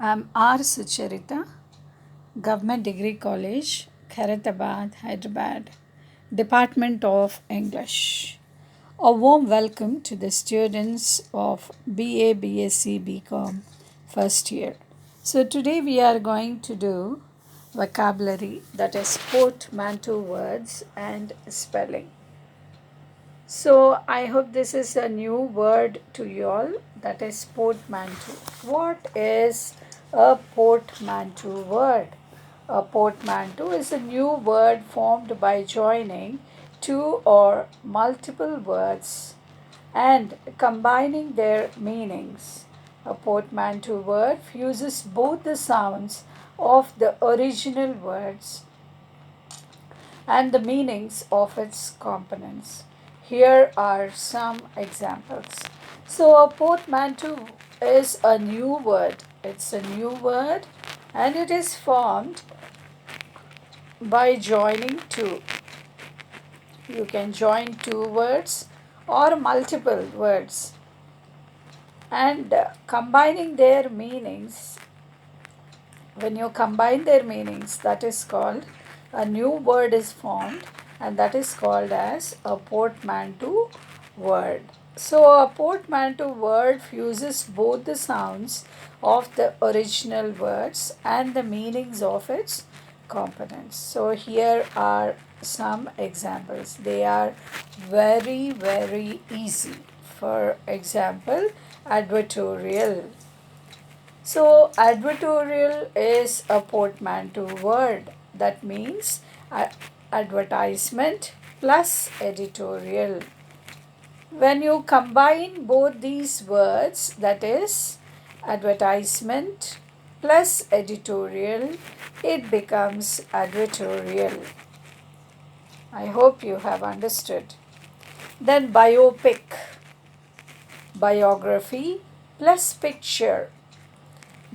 I'm R. Sucharita, Government Degree College, Khairatabad, Hyderabad, Department of English. A warm welcome to the students of BA, BSc, BCom first year. So today we are going to do vocabulary, that is portmanteau words and spelling. So I hope this is a new word to you all, that is portmanteau. What is a portmanteau word? A portmanteau is a new word formed by joining two or multiple words and combining their meanings. A portmanteau word fuses both the sounds of the original words and the meanings of its components. Here are some examples. So, a portmanteau is a new word. It's a new word and it is formed by joining two. You can join two words or multiple words and combining their meanings. When you combine their meanings, that is called a new word is formed, and that is called as a portmanteau word. So a portmanteau word fuses both the sounds of the original words and the meanings of its components. So here are some examples. They are very easy. For example, advertorial. So, advertorial is a portmanteau word that means advertisement plus editorial. When you combine both these words, that is advertisement plus editorial, it becomes advertorial. I hope you have understood. Then biopic, biography plus picture.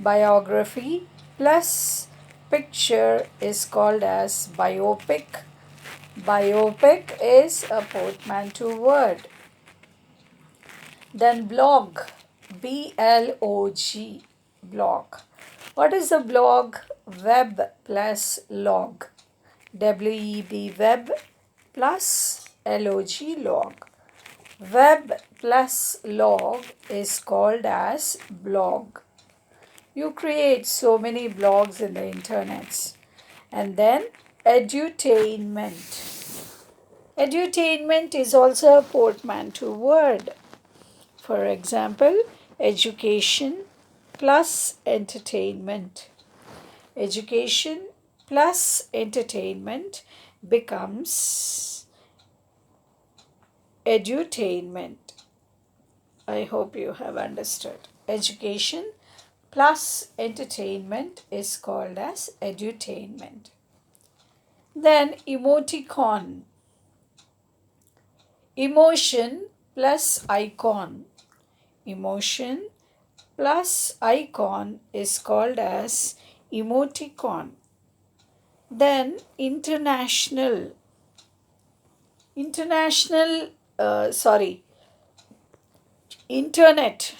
Biography plus picture is called as biopic. Biopic is a portmanteau word. Then blog, B-L-O-G, blog. What is a blog? Web plus log. W-E-B, web plus L-O-G, log. Web plus log is called as blog. You create so many blogs in the internet. And then edutainment. Edutainment is also a portmanteau word. For example, education plus entertainment. Education plus entertainment becomes edutainment. I hope you have understood. Education plus entertainment is called as edutainment. Then emoticon. Emotion plus icon. Emotion plus icon is called as emoticon. Then international. Internet.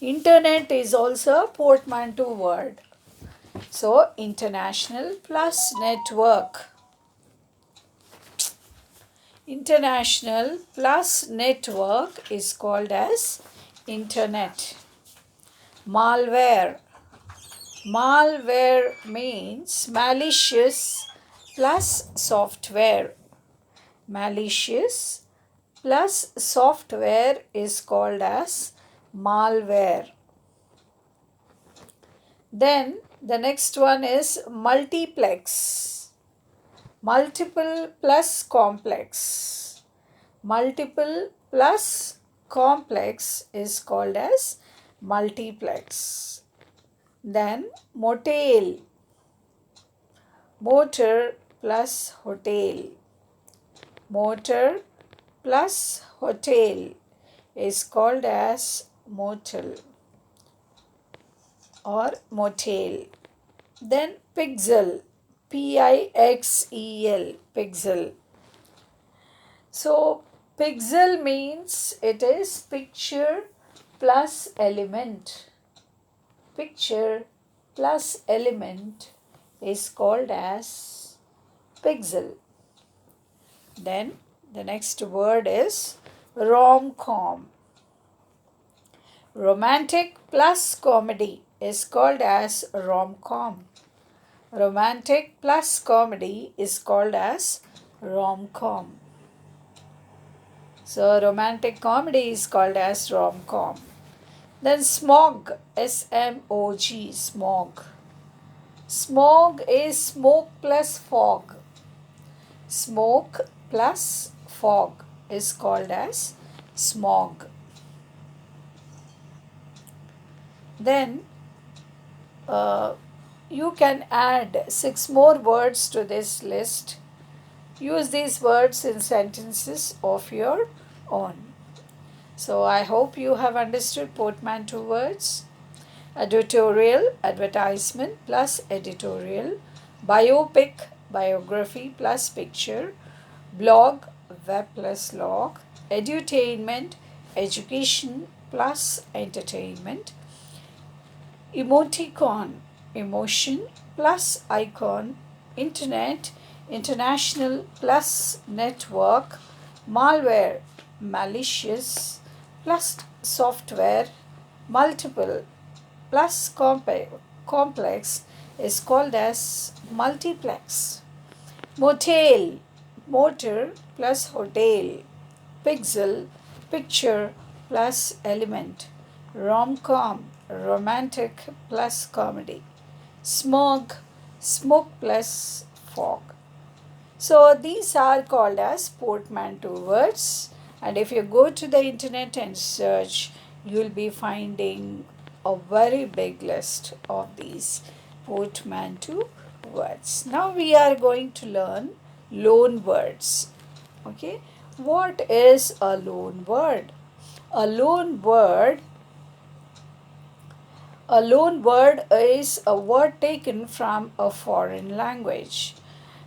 Internet is also a portmanteau word. So, international plus network. International plus network is called as internet. Malware. Malware means malicious plus software. Malicious plus software is called as malware. Then the next one is multiplex. Multiple plus complex. Multiple plus complex is called as multiplex. Then motel. Motor plus hotel. Motor plus hotel is called as motel or motel. Then pixel, P-I-X-E-L, pixel. So pixel means it is picture plus element. picture plus element is called as pixel. Then the next word is rom-com. Romantic plus comedy is called as rom-com. Romantic plus comedy is called as rom-com. So romantic comedy is called as rom-com. Then smog, S-M-O-G, smog. Smog is smoke plus fog. Smoke plus fog is called as smog. Then you can add 6 more words to this list. Use these words in sentences of your own. So I hope you have understood portmanteau words. Editorial, advertisement plus editorial. Biopic, biography plus picture. Blog, web plus log. Edutainment, education plus entertainment. Emoticon, emotion plus icon. Internet, international plus network. Malware, malicious plus software. Multiple plus complex is called as multiplex. Motel, motor plus hotel. Pixel, picture plus element. Rom-com, romantic plus comedy. Smog, smoke plus fog. So these are called as portmanteau words, and if you go to the internet and search, you will be finding a very big list of these portmanteau words. Now we are going to learn loan words. Okay, what is a loan word? A loan word is a word taken from a foreign language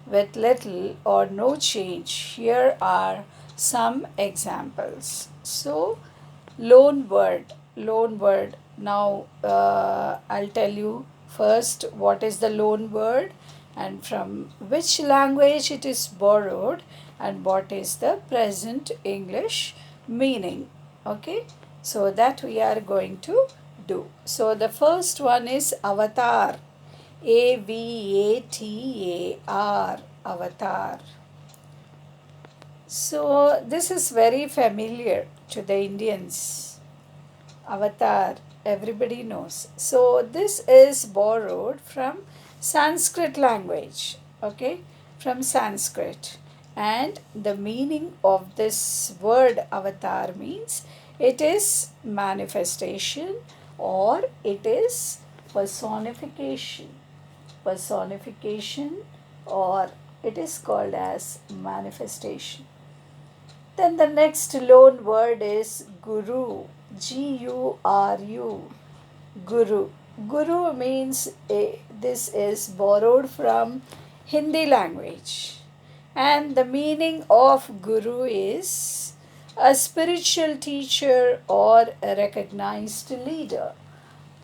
with little or no change. Here are some examples. So, loan word. Now, I'll tell you first what is the loan word and from which language it is borrowed and what is the present English meaning. Okay, so that we are going to do. So, the first one is avatar. A-V-A-T-A-R, avatar. So this is very familiar to the Indians. Avatar, everybody knows. So this is borrowed from Sanskrit language, okay, from Sanskrit. And the meaning of this word avatar means it is manifestation or it is personification. Or it is called as manifestation. Then the next loan word is guru. G-U-R-U. Guru. Guru means this is borrowed from Hindi language. And the meaning of guru is a spiritual teacher or a recognized leader.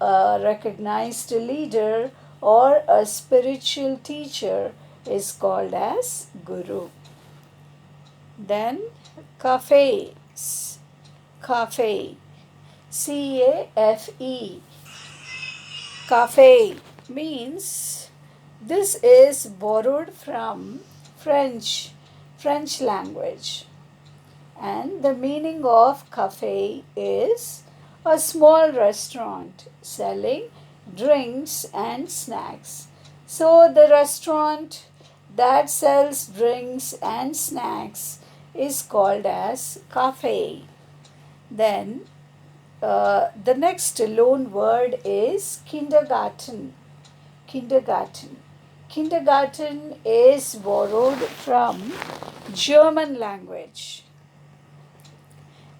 A recognized leader or a spiritual teacher is called as guru. Then cafes. Cafe. C-A-F-E. Cafe means this is borrowed from French language. And the meaning of cafe is a small restaurant selling drinks and snacks. So the restaurant that sells drinks and snacks is called as cafe. Then the next loan word is kindergarten. Kindergarten. Kindergarten is borrowed from German language.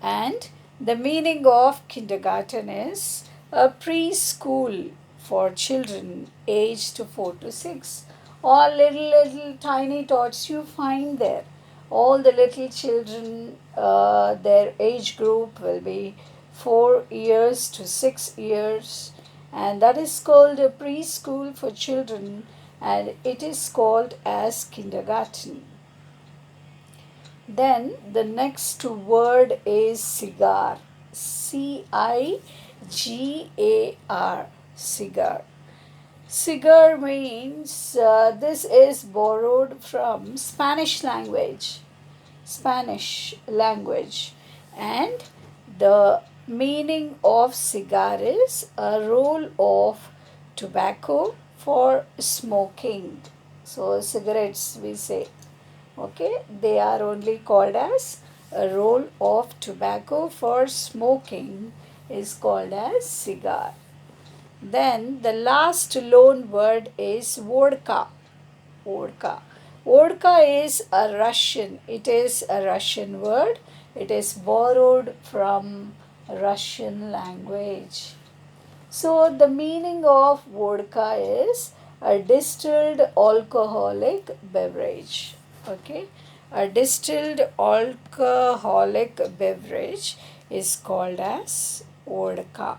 And the meaning of kindergarten is a preschool for children aged 4 to 6. All little tiny tots you find there. All the little children, their age group will be 4 years to 6 years. and that is called a preschool for children, and it is called as kindergarten. Then the next word is cigar. Cigar. Cigar. Cigar means this is borrowed from Spanish language. Spanish language. And the meaning of cigar is a roll of tobacco for smoking. So cigarettes we say. Okay, they are only called as a roll of tobacco for smoking is called as cigar. Then the last loan word is vodka. Vodka. Vodka is a Russian. It is a Russian word. It is borrowed from Russian language. So the meaning of vodka is a distilled alcoholic beverage. Okay, a distilled alcoholic beverage is called as vodka.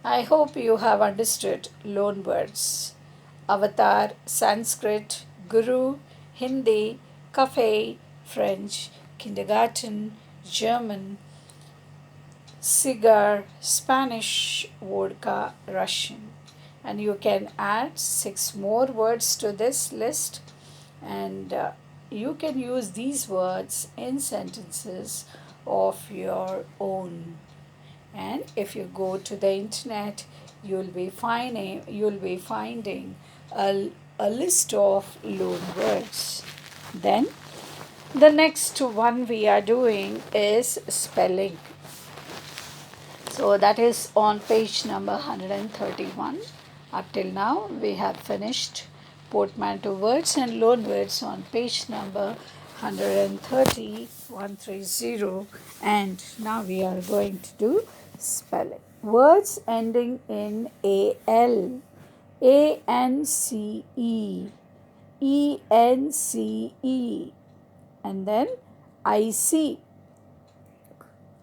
I hope you have understood loan words. Avatar, Sanskrit, Guru, Hindi, cafe, French, kindergarten, German, cigar, Spanish, vodka, Russian. And you can add 6 more words to this list, and you can use these words in sentences of your own. And if you go to the internet, you'll be finding a list of loan words. Then the next one we are doing is spelling. So that is on page number 131. Up till now, we have finished portmanteau words and loan words on page number 130, 130, and now we are going to do spelling. Words ending in AL, ANCE, ENCE, and then IC,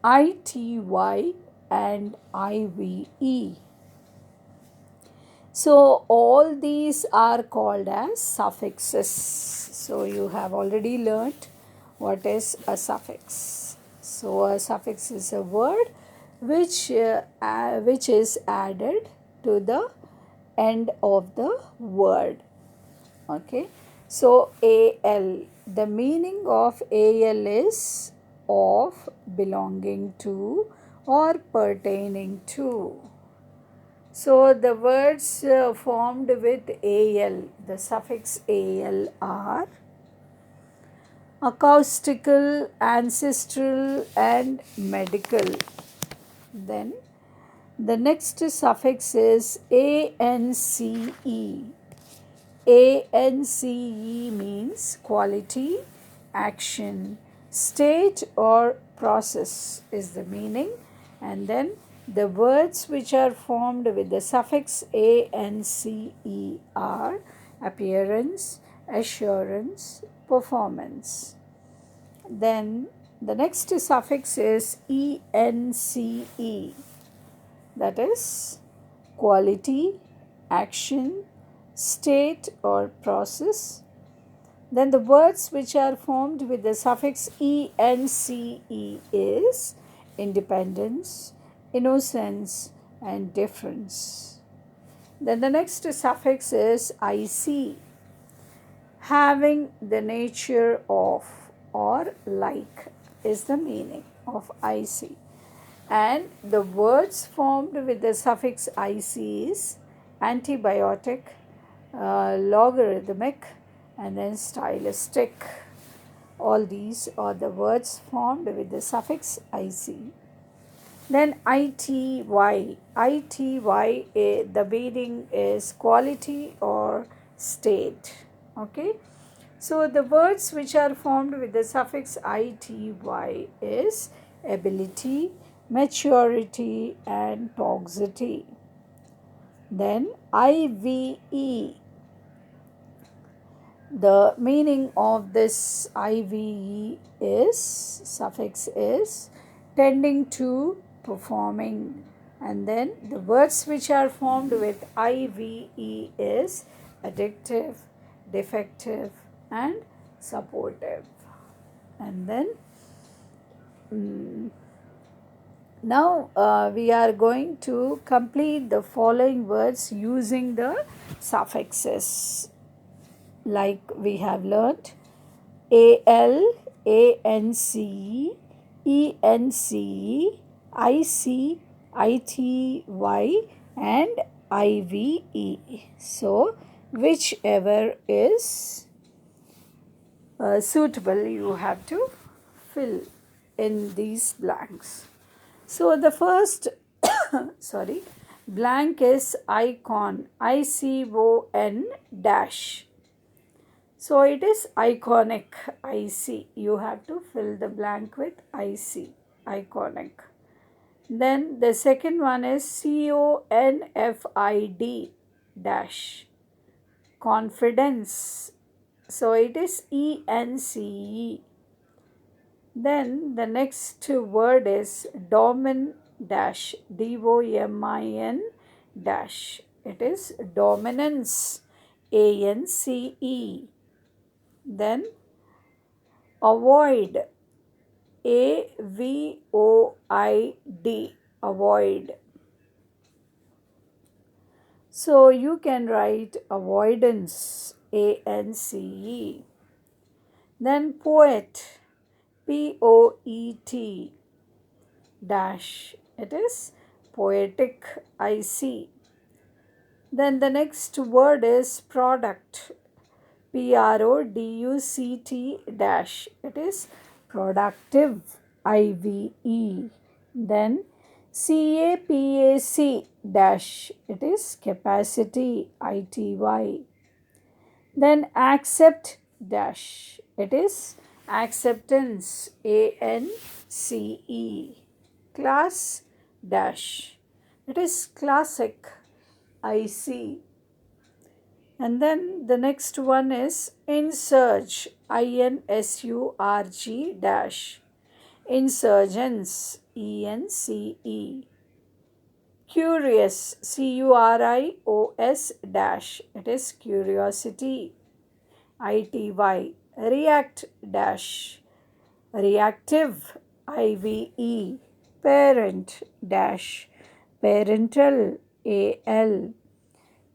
ITY, and IVE. So all these are called as suffixes. So you have already learnt what is a suffix. So a suffix is a word which is added to the end of the word. Okay. So AL, the meaning of AL is of, belonging to, or pertaining to. So the words formed with AL, the suffix AL, are acoustical, ancestral, and medical. Then the next suffix is ANCE. ANCE means quality, action, state, or process is the meaning. And then the words which are formed with the suffix ANCE are appearance, assurance, performance. Then the next suffix is ENCE, that is quality, action, state, or process. Then the words which are formed with the suffix ENCE is independence, innocence, and difference. Then the next suffix is IC, having the nature of or like is the meaning of IC. And the words formed with the suffix IC is antibiotic, logarithmic, and then stylistic. All these are the words formed with the suffix IC. Then ITY. ITY, the meaning is quality or state. Okay. So the words which are formed with the suffix ITY is ability, maturity, and toxicity. Then IVE. The meaning of this IVE is, suffix is tending to, performing, And then the words which are formed with IVE is addictive, defective, and supportive. And then now we are going to complete the following words using the suffixes like we have learnt: AL, ANC, ENC, IC, ITY, and IVE. So, whichever is suitable, you have to fill in these blanks. So, the first sorry, blank is icon, ICON dash. So it is iconic, IC. You have to fill the blank with IC, iconic. Then the second one is CONFID dash, confidence. So it is ENCE. Then the next word is domin dash, DOMIN dash. It is dominance, ANCE. Then avoid, AVOID, avoid. So you can write avoidance, ANCE. Then poet, POET dash. It is poetic, IC. Then the next word is product, PRODUCT dash. It is productive, IVE. Then CAPAC dash. It is capacity, ITY. Then accept dash. It is acceptance, ANCE. Class dash. It is classic, IC. And then the next one is insurge, INSURG dash. Insurgence, ENCE. Curious, CURIOS dash. It is curiosity, ITY. React dash. Reactive, IVE. Parent dash. Parental, AL.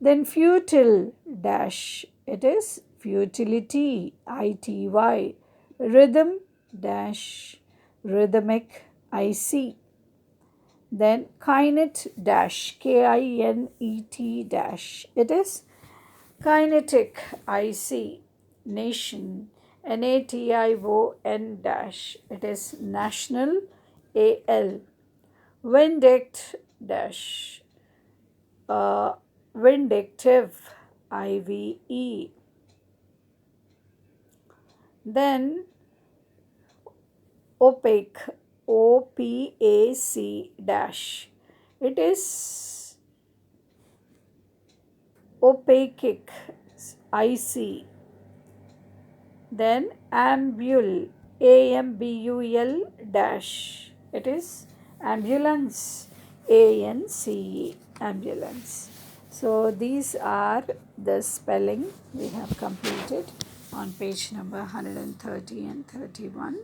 Then futile dash. It is futility, ITY. Rhythm dash. Rhythmic, IC. Then kinet dash, KINET dash. It is kinetic, IC. Nation, NATION dash. It is national, AL. Vindict dash. Vindictive, IVE. Then opaque, OPAC dash. It is opaque, IC. Then ambule, AMBUL dash. It is ambulance, ANCE, ambulance. So these are the spelling we have completed on page number 130 and 31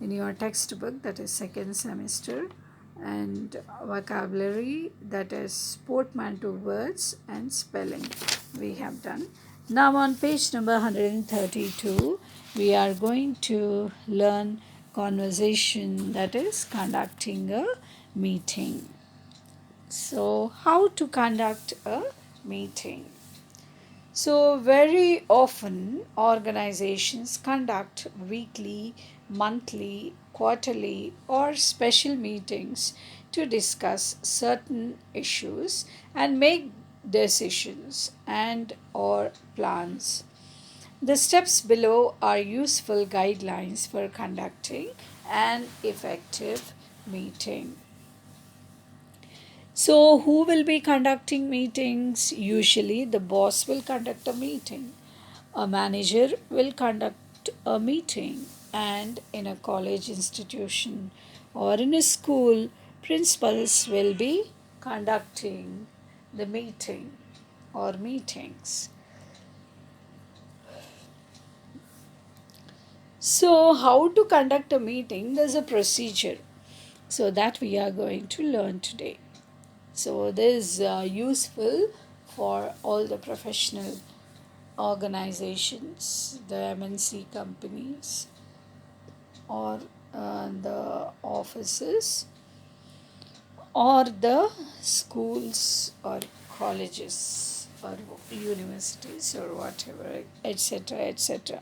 in your textbook, that is second semester, and vocabulary, that is portmanteau words and spelling we have done. Now on page number 132 we are going to learn conversation, that is conducting a meeting. So how to conduct a meeting? So, very often organizations conduct weekly, monthly, quarterly, or special meetings to discuss certain issues and make decisions and or plans. The steps below are useful guidelines for conducting an effective meeting. So, who will be conducting meetings? Usually, the boss will conduct a meeting, a manager will conduct a meeting, and in a college institution or in a school, principals will be conducting the meeting or meetings. So, how to conduct a meeting? There's a procedure. So, that we are going to learn today. So, this is useful for all the professional organizations, the MNC companies, or the offices, or the schools, or colleges, or universities, or whatever, etc. etc.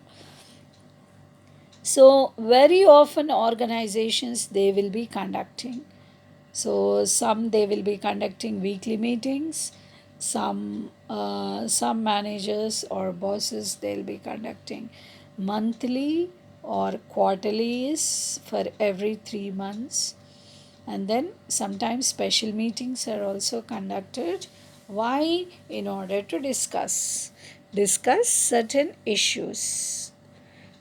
So, very often organizations they will be conducting. So, some they will be conducting weekly meetings. Some managers or bosses they'll be conducting monthly or quarterlies for every 3 months, and then sometimes special meetings are also conducted. Why? In order to discuss certain issues,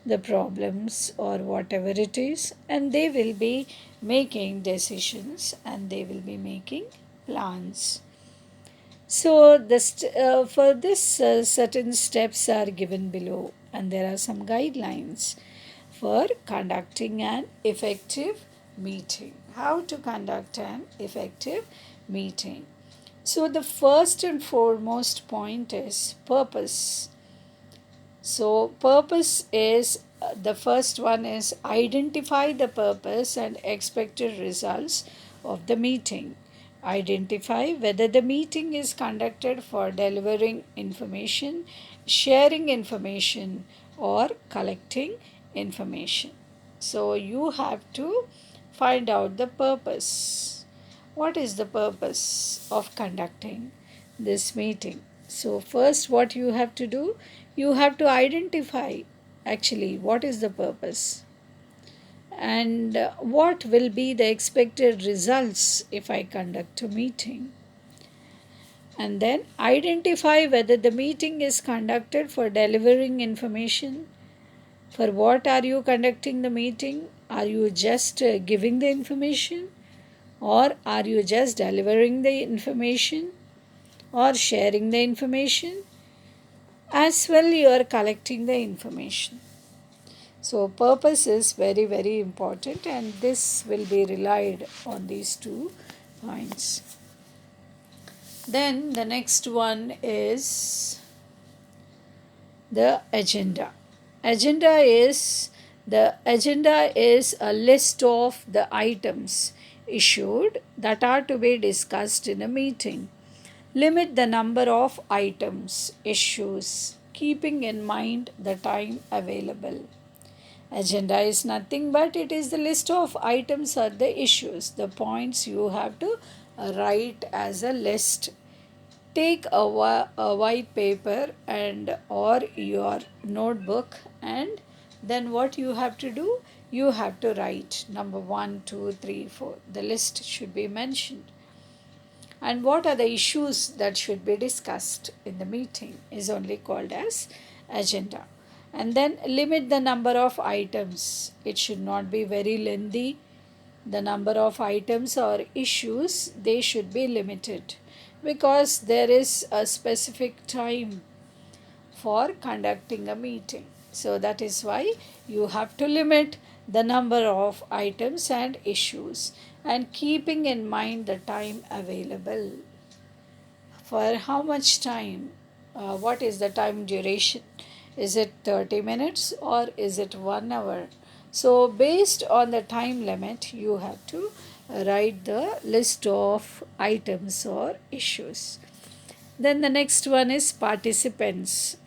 the problems or whatever it is, and they will be making decisions and they will be making plans. So for this certain steps are given below, and there are some guidelines for conducting an effective meeting. How to conduct an effective meeting? So the first and foremost point is purpose. So, purpose is the first one is identify the purpose and expected results of the meeting. Identify whether the meeting is conducted for delivering information, sharing information, or collecting information. So, you have to find out the purpose. What is the purpose of conducting this meeting? So, first, what you have to do, you have to identify actually what is the purpose and what will be the expected results if I conduct a meeting. And then identify whether the meeting is conducted for delivering information. For what are you conducting the meeting? Are you just giving the information, or are you just delivering the information or sharing the information? As well, you are collecting the information. So, purpose is very, very important, and this will be relied on these 2 points. Then, the next one is the agenda. The agenda is a list of the items issued that are to be discussed in a meeting. Limit the number of items, issues, keeping in mind the time available. Agenda is nothing but it is the list of items or the issues, the points you have to write as a list. Take a white paper and or your notebook, and then what you have to do, you have to write number 1, 2, 3, 4. The list should be mentioned, and what are the issues that should be discussed in the meeting is only called as agenda. And then limit the number of items. It should not be very lengthy. The number of items or issues, they should be limited, because there is a specific time for conducting a meeting. So that is why you have to limit the number of items and issues, and keeping in mind the time available. For how much time? What is the time duration? Is it 30 minutes or is it 1 hour? So, based on the time limit, you have to write the list of items or issues. Then the next one is participants.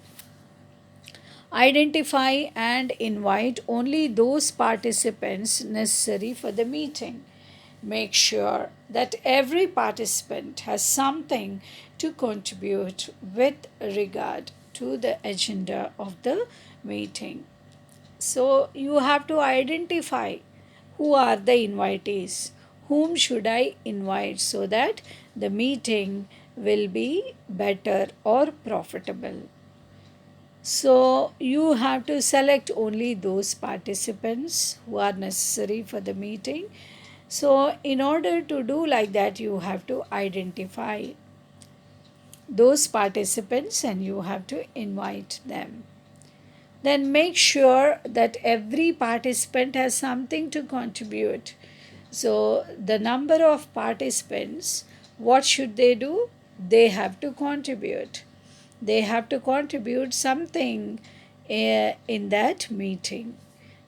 Identify and invite only those participants necessary for the meeting. Make sure that every participant has something to contribute with regard to the agenda of the meeting. So you have to identify who are the invitees, whom should I invite so that the meeting will be better or profitable. So you have to select only those participants who are necessary for the meeting. So, in order to do like that, you have to identify those participants and you have to invite them. Then make sure that every participant has something to contribute. So, the number of participants, what should they do? They have to contribute. They have to contribute something in that meeting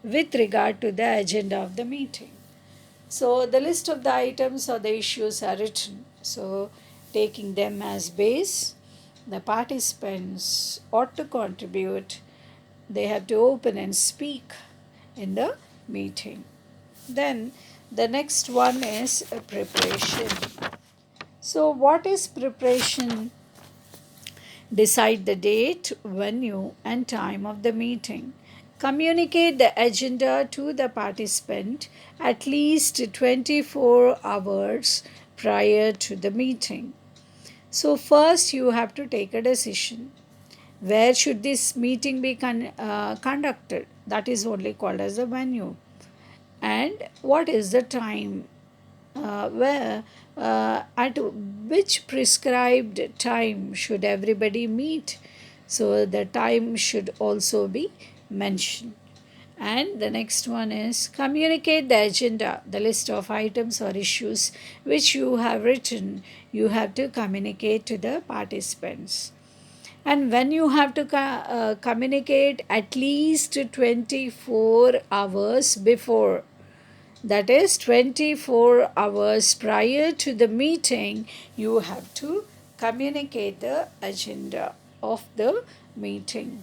with regard to the agenda of the meeting. So, the list of the items or the issues are written. So, taking them as base, the participants ought to contribute. They have to open and speak in the meeting. Then the next one is preparation. So, what is preparation? Decide the date, venue, and time of the meeting. Communicate the agenda to the participant at least 24 hours prior to the meeting. So, first you have to take a decision. Where should this meeting be conducted? That is only called as a venue. And what is the time? Where at which prescribed time should everybody meet? So the time should also be mentioned. And the next one is communicate the agenda, the list of items or issues which you have written, you have to communicate to the participants. And when you have to communicate at least 24 hours before, that is 24 hours prior to the meeting, you have to communicate the agenda of the meeting.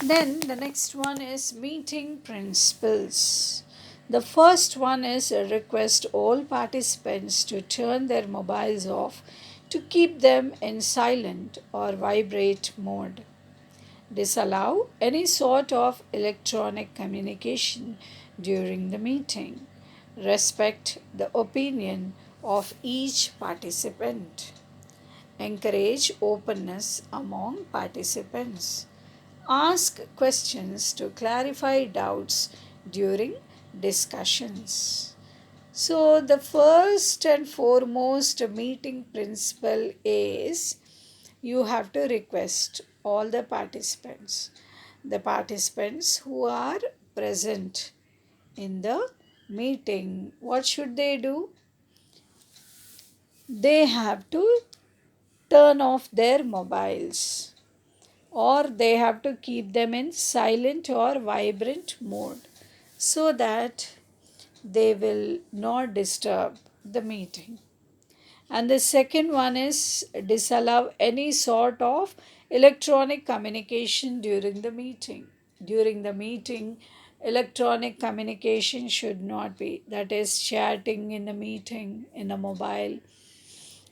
Then the next one is meeting principles. The first one is request all participants to turn their mobiles off to keep them in silent or vibrate mode. Disallow any sort of electronic communication during the meeting. Respect the opinion of each participant. Encourage openness among participants. Ask questions to clarify doubts during discussions. So, the first and foremost meeting principle is you have to request all the participants who are present in the meeting. What should they do? They have to turn off their mobiles or they have to keep them in silent or vibrant mode so that they will not disturb the meeting. And the second one is disallow any sort of electronic communication during the meeting. During the meeting, electronic communication should not be, that is, chatting in the meeting in a mobile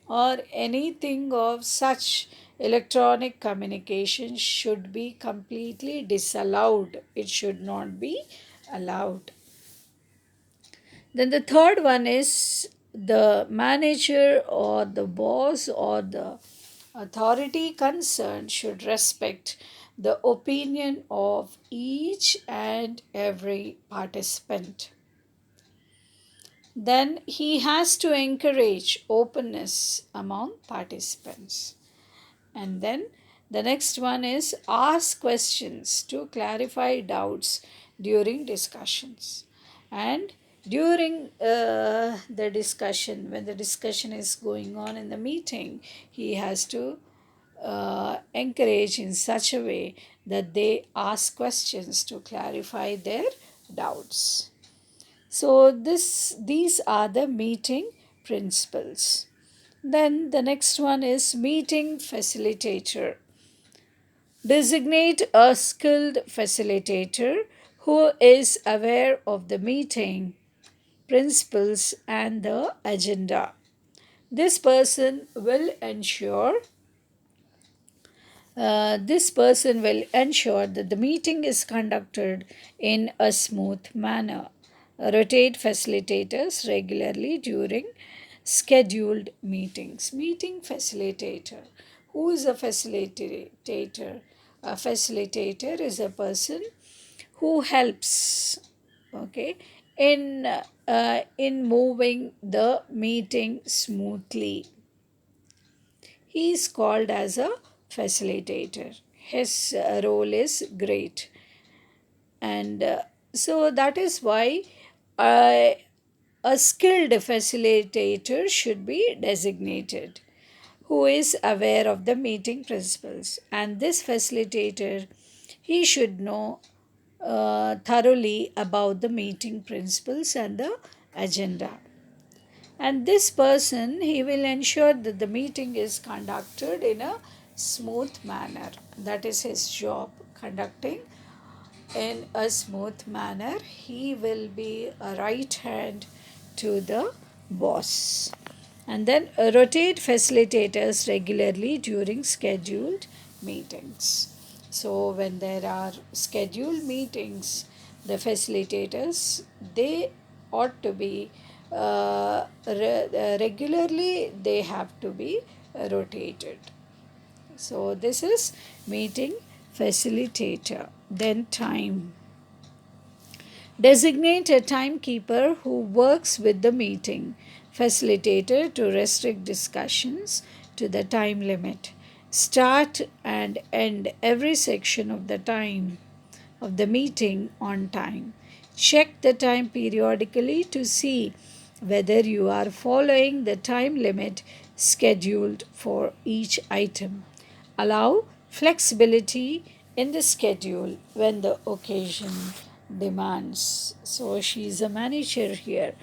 or anything of such electronic communication should be completely disallowed. It should not be allowed. Then the third one is the manager or the boss or the authority concerned should respect the opinion of each and every participant. Then he has to encourage openness among participants. And then the next one is ask questions to clarify doubts during discussions. And during the discussion, when the discussion is going on in the meeting, he has to encourage in such a way that they ask questions to clarify their doubts. So these are the meeting principles. Then the next one is meeting facilitator. Designate a skilled facilitator who is aware of the meeting principles and the agenda. This person will ensure that the meeting is conducted in a smooth manner. Rotate facilitators regularly during scheduled meetings. Meeting facilitator. Who is a facilitator? A facilitator is a person who helps, okay, in moving the meeting smoothly. He is called as a facilitator. His role is great, and so that is why uh, a skilled facilitator should be designated who is aware of the meeting principles, and this facilitator, he should know thoroughly about the meeting principles and the agenda. And this person, he will ensure that the meeting is conducted in a smooth manner. That is his job, conducting in a smooth manner. He will be a right hand to the boss. And then rotate facilitators regularly during scheduled meetings. So when there are scheduled meetings, the facilitators, they ought to be regularly, they have to be rotated. So this is meeting facilitator. Then time. Designate a timekeeper who works with the meeting facilitator to restrict discussions to the time limit. Start and end every section of the time of the meeting on time. Check the time periodically to see whether you are following the time limit scheduled for each item. Allow flexibility in the schedule when the occasion demands. So she is a manager here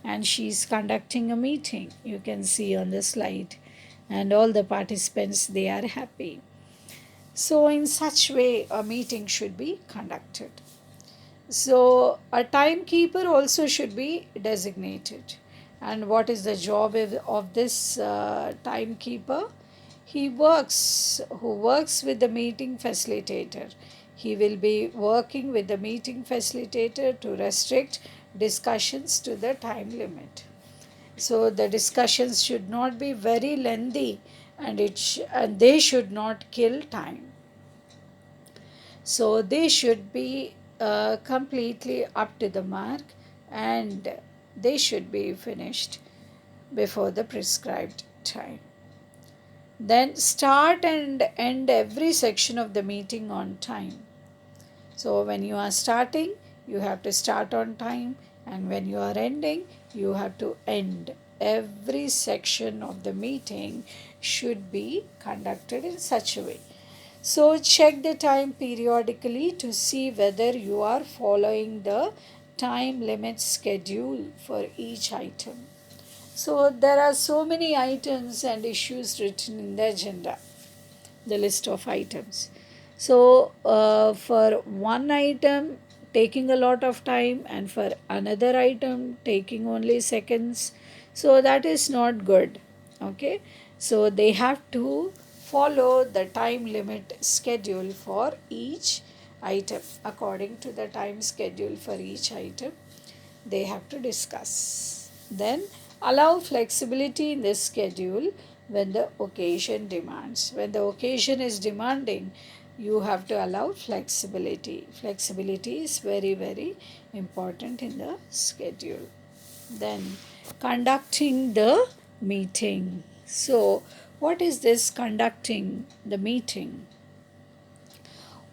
and she is conducting a meeting. You can see on the slide, and all the participants, they are happy. So in such way a meeting should be conducted. So a timekeeper also should be designated. And what is the job of this timekeeper? Who works with the meeting facilitator. He will be working with the meeting facilitator to restrict discussions to the time limit. So the discussions should not be very lengthy, and and they should not kill time. So they should be completely up to the mark, and they should be finished before the prescribed time. Then start and end every section of the meeting on time. So when you are starting, you have to start on time, and when you are ending, you have to end. Every section of the meeting should be conducted in such a way. So check the time periodically to see whether you are following the time limit schedule for each item. So there are so many items and issues written in the agenda, the list of items. So for one item taking a lot of time, and for another item taking only seconds, so that is not good. Okay, so they have to follow the time limit schedule for each item. According to the time schedule for each item, they have to discuss. Then allow flexibility in the schedule when the occasion demands. When the occasion is demanding, you have to allow flexibility. Flexibility is very, very important in the schedule. Then conducting the meeting. So, what is this conducting the meeting?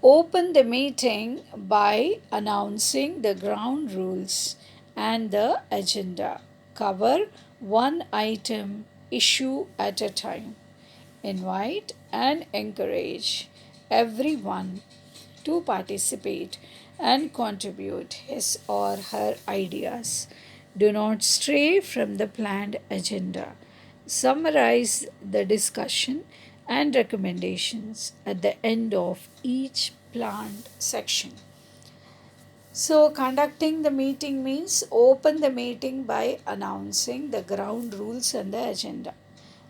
Open the meeting by announcing the ground rules and the agenda. Cover one item issue at a time. Invite and encourage everyone to participate and contribute his or her ideas. Do not stray from the planned agenda. Summarize the discussion and recommendations at the end of each planned section. So, conducting the meeting means open the meeting by announcing the ground rules and the agenda.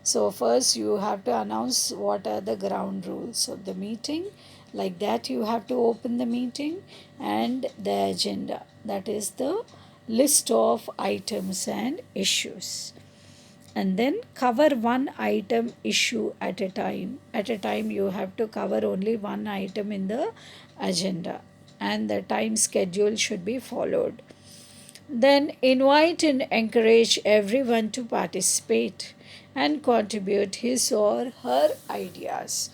So, first you have to announce what are the ground rules of the meeting. Like that, you have to open the meeting, and the agenda, that is the list of items and issues. And then cover one item issue at a time. At a time, you have to cover only one item in the agenda, and the time schedule should be followed. Then invite and encourage everyone to participate and contribute his or her ideas.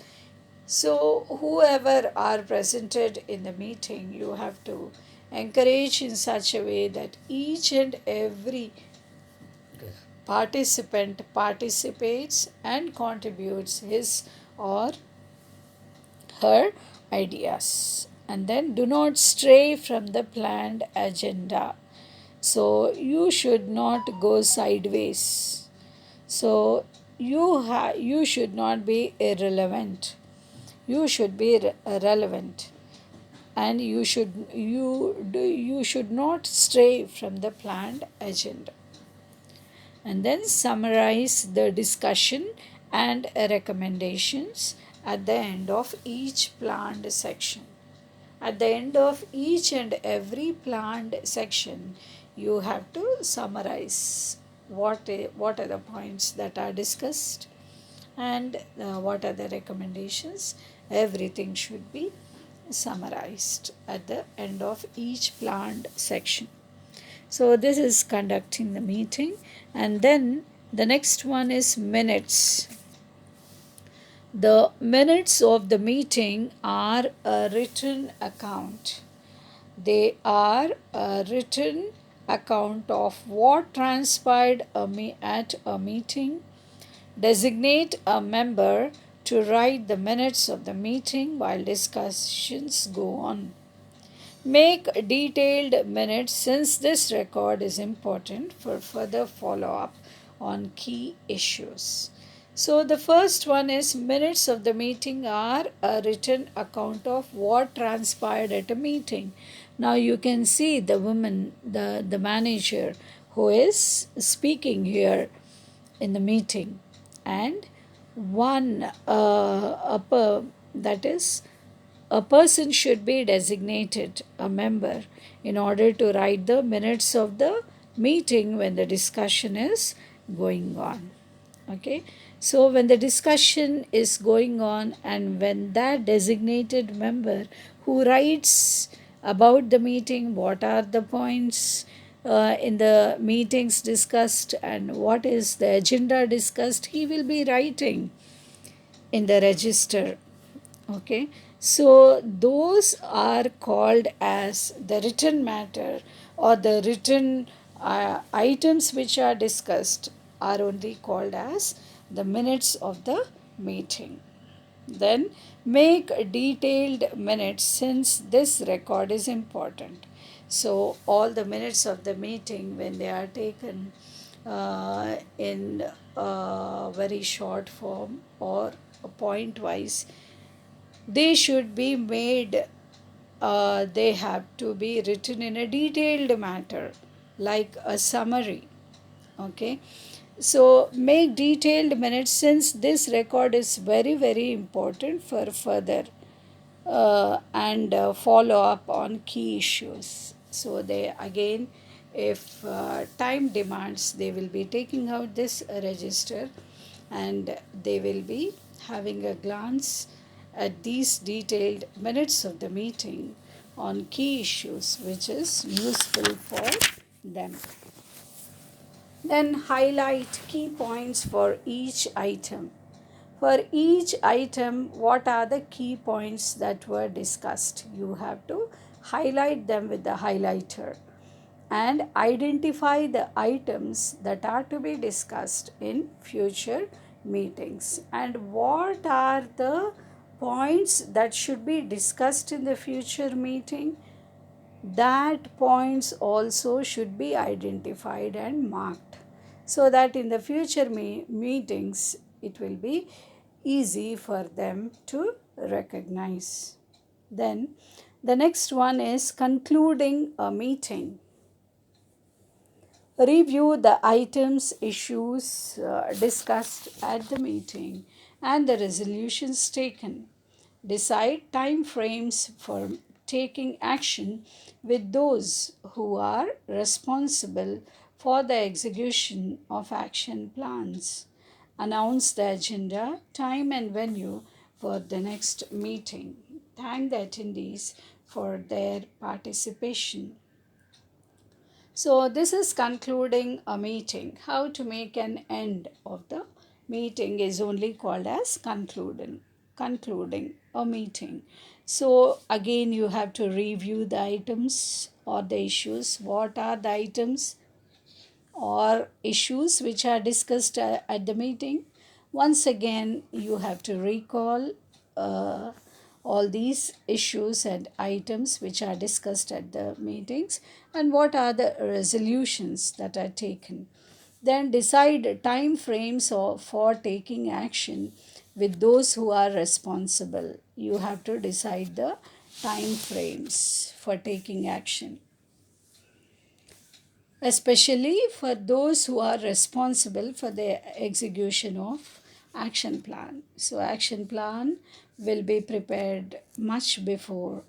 So, whoever are presented in the meeting, you have to encourage in such a way that each and every participant participates and contributes his or her ideas. And then do not stray from the planned agenda. So, you should not go sideways. So, you should not be irrelevant. You should be relevant, and you should not stray from the planned agenda. And then summarize the discussion and recommendations at the end of each planned section. At the end of each and every planned section, you have to summarize what are the points that are discussed, and what are the recommendations. Everything should be summarized at the end of each planned section. So, this is conducting the meeting, and then the next one is minutes. The minutes of the meeting are a written account. They are a written account of what transpired at a meeting. Designate a member to write the minutes of the meeting while discussions go on. Make detailed minutes since this record is important for further follow up on key issues. So, the first one is minutes of the meeting are a written account of what transpired at a meeting. Now, you can see the woman, the manager who is speaking here in the meeting, and one that is a person should be designated a member in order to write the minutes of the meeting when the discussion is going on. Okay, so when the discussion is going on, and when that designated member who writes about the meeting, what are the points in the meetings discussed, and what is the agenda discussed, he will be writing in the register. Okay, so those are called as the written matter, or the written items which are discussed are only called as the minutes of the meeting. Then make detailed minutes since this record is important. So, all the minutes of the meeting, when they are taken in very short form or point wise, they should be made, they have to be written in a detailed matter, like a summary. Okay, so make detailed minutes since this record is very, very important for further and follow up on key issues. So, they again, if time demands, they will be taking out this register, and they will be having a glance at these detailed minutes of the meeting on key issues which is useful for them. Then highlight key points for each item. For each item, what are the key points that were discussed? You have to highlight them with the highlighter and identify the items that are to be discussed in future meetings, and what are the points that should be discussed in the future meeting. That points also should be identified and marked, so that in the future meetings it will be easy for them to recognize. Then the next one is concluding a meeting. Review the items, issues discussed at the meeting and the resolutions taken. Decide time frames for taking action with those who are responsible for the execution of action plans. Announce the agenda, time, and venue for the next meeting. Thank the attendees for their participation. So this is concluding a meeting. How to make an end of the meeting is only called as concluding a meeting. So again you have to review the items or the issues. What are the items or issues which are discussed at the meeting? Once again you have to recall uh, all these issues and items which are discussed at the meetings, and what are the resolutions that are taken. Then decide time frames for taking action with those who are responsible. You have to decide the time frames for taking action, especially for those who are responsible for the execution of action plan. So action plan will be prepared much before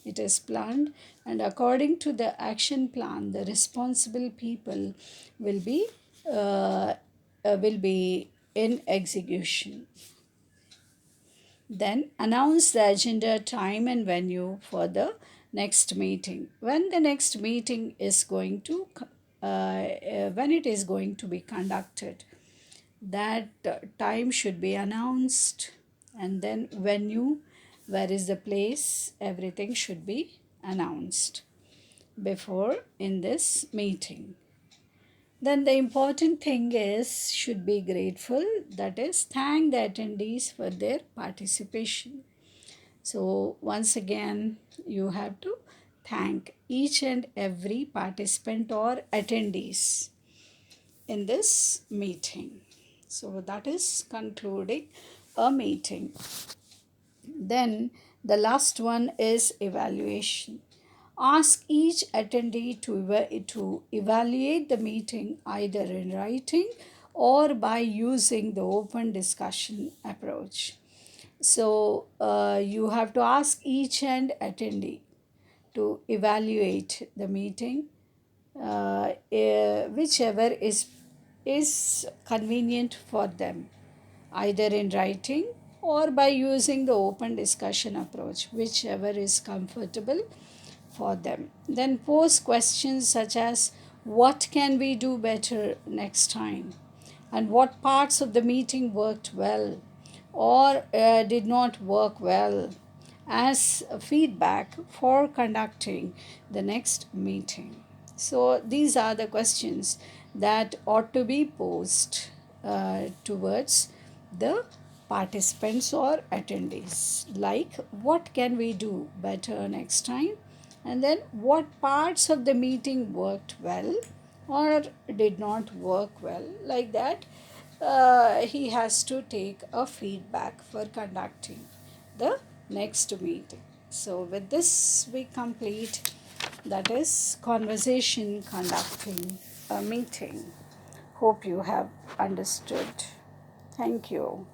it is planned, and according to the action plan the responsible people will be uh, will be in execution. Then announce the agenda, time, and venue for the next meeting. When the next meeting is going to, when it is going to be conducted, that time should be announced, and then venue, where is the place, everything should be announced before in this meeting. Then the important thing is should be grateful, that is thank the attendees for their participation. So once again you have to thank each and every participant or attendees in this meeting. So that is concluding a meeting. Then the last one is evaluation. Ask each attendee to evaluate the meeting either in writing or by using the open discussion approach. So you have to ask each and attendee to evaluate the meeting, whichever is convenient for them, either in writing or by using the open discussion approach, whichever is comfortable for them. Then pose questions such as what can we do better next time, and what parts of the meeting worked well or did not work well, as feedback for conducting the next meeting. So these are the questions that ought to be posed towards the participants or attendees, like what can we do better next time, and then what parts of the meeting worked well or did not work well. Like that he has to take a feedback for conducting the next meeting. So with this we complete, that is conversation conducting a meeting. Hope you have understood. Thank you.